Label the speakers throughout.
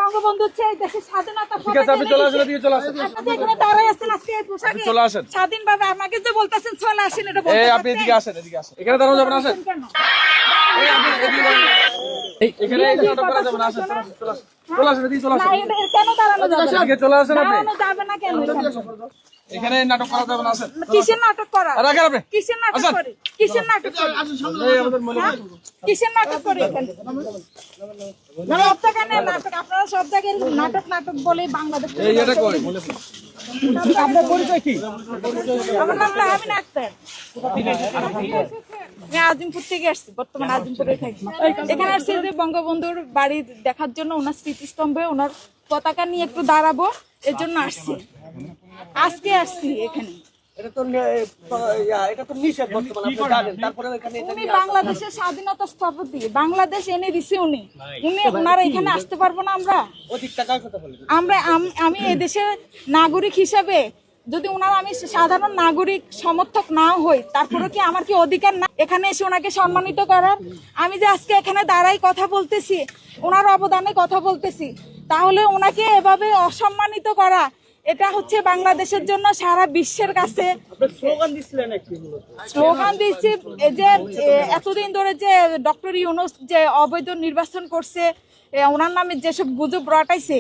Speaker 1: বঙ্গবন্ধু হচ্ছে এই দেশের স্বাধীনতা।
Speaker 2: ঠিক আছে, আপনি চলে আসেন, এদিকে চলে আসেন।
Speaker 1: আপনি এখানে দাঁড়ায় আছেন আজকে এই পোশাকে
Speaker 2: চলে আসেন।
Speaker 1: স্বাধীনভাবে আমাকে যে বলতেছেন চলে আসেন, এটা বলতে
Speaker 2: এই আপনি এদিকে আসেন, এদিকে আসেন। এখানে দাঁড়ানো যাবে না, আসেন।
Speaker 1: কেন?
Speaker 2: এই আপনি এদিকে এখানে এই নাটক করা যাবে না, আসেন, চলে আসেন, চলে আসেন। চলে আসেন, এদিকে চলে
Speaker 1: না,
Speaker 2: আসেন।
Speaker 1: কেন দাঁড়ানো যাবে না?
Speaker 2: এদিকে চলে আসেন আপনি।
Speaker 1: দাঁড়ানো যাবে না কেন?
Speaker 2: এখানে নাটক করা যাবে না, আসেন।
Speaker 1: কিসের নাটক করা?
Speaker 2: আর রাখেন আপনি।
Speaker 1: কিসের নাটক
Speaker 2: আসেন।
Speaker 1: করে? কিসের নাটক করে?
Speaker 2: এই আমাদের মৌলিক
Speaker 1: হ্যাঁ? কিসের নাটক করে এখানে? সব জায়গায় নাটক, আপনারা সব জায়গায় নাটক নাটক বলে বাংলাদেশ।
Speaker 2: এই এটা কই? আপনার পরিচয় কি?
Speaker 1: আমার নাম রাহামিনা আক্তার। আমি আজিমপুর থেকে আসছি, বর্তমানে আজিমপুরে থাকি। এখানে আসছি যে বঙ্গবন্ধুর বাড়ি দেখার জন্য, ওনার স্মৃতিস্তম্ভে ওনার পতাকা নিয়ে একটু দাঁড়াবো, এর জন্য আসছি। আজকে আসছি এখানে। উনি বাংলাদেশের স্বাধীনতা স্থপতি, বাংলাদেশ এনে দিছে উনি। ওনারা এখানে আসতে পারবো না আমরা? আমি এদেশের নাগরিক হিসাবে যদি ওনার, আমি সাধারণ নাগরিক সমর্থক না হই, তারপরে কি আমার কি অধিকার না এখানে এসে ওনাকে সম্মানিত করার? আমি যে আজকে এখানে দাঁড়াই কথা বলতেছি, ওনার অবদানে কথা বলতেছি, তাহলে ওনাকে এভাবে অসম্মানিত করা, এটা হচ্ছে বাংলাদেশের জন্য সারা বিশ্বের কাছে স্লোগান দিচ্ছি। যে এতদিন ধরে যে ডক্টর ইউনূস যে অবৈধ নির্বাচন করছে, ওনার নামে যেসব গুজব রটাইছে,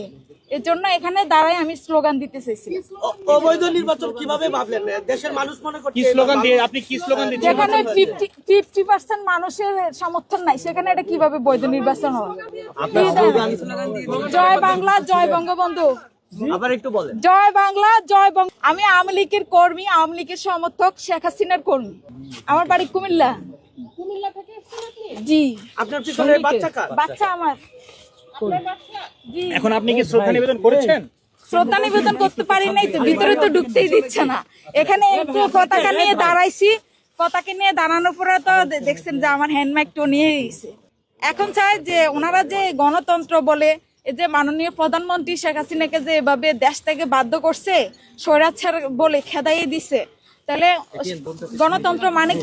Speaker 1: এর জন্য এখানে দাঁড়াই আমি স্লোগান দিতে চাইছি।
Speaker 3: অবৈধ নির্বাচন কিভাবে ভাবলেন? দেশের মানুষ মনে করছে
Speaker 4: কি স্লোগান দিয়ে, আপনি কি স্লোগান দিচ্ছেন?
Speaker 1: যেখানে 50% মানুষের সমর্থন নাই, সেখানে এটা কিভাবে বৈধ নির্বাচন হবে? জয় বাংলা, জয় বঙ্গবন্ধু।
Speaker 3: আবার একটু বলেন।
Speaker 1: জয় বাংলা, জয় বঙ্গ। আমি আওয়ামী লীগের কর্মী, আওয়ামী লীগের সমর্থক, শেখ হাসিনার কর্মী। আমার বাড়ি কুমিল্লা। কুমিল্লা থেকে জি।
Speaker 3: আপনার পিছনে বাচ্চা কার?
Speaker 1: বাচ্চা আমার। জি।
Speaker 4: এখন আপনি কি শ্রদ্ধা নিবেদন করেছেন?
Speaker 1: শ্রদ্ধা নিবেদন করতে পারি নাই তো, ভিতরে তো ঢুকতেই দিচ্ছে না। এখানে একটু পতাকা নিয়ে দাঁড়াইছি, পতাকা নিয়ে দাঁড়ানোর পরে তো দেখছেন যে আমার হ্যান্ডমাইকটা নিয়ে গেছে। এখন চাই যে ওনারা যে গণতন্ত্র বলে, এই যে মাননীয় প্রধানমন্ত্রী শেখ হাসিনাকে যে এভাবে দেশ থেকে বাধ্য করছে, স্বৈরাচার বলে খেদাইয়ে দিছে, তাহলে গণতন্ত্র মানে কি?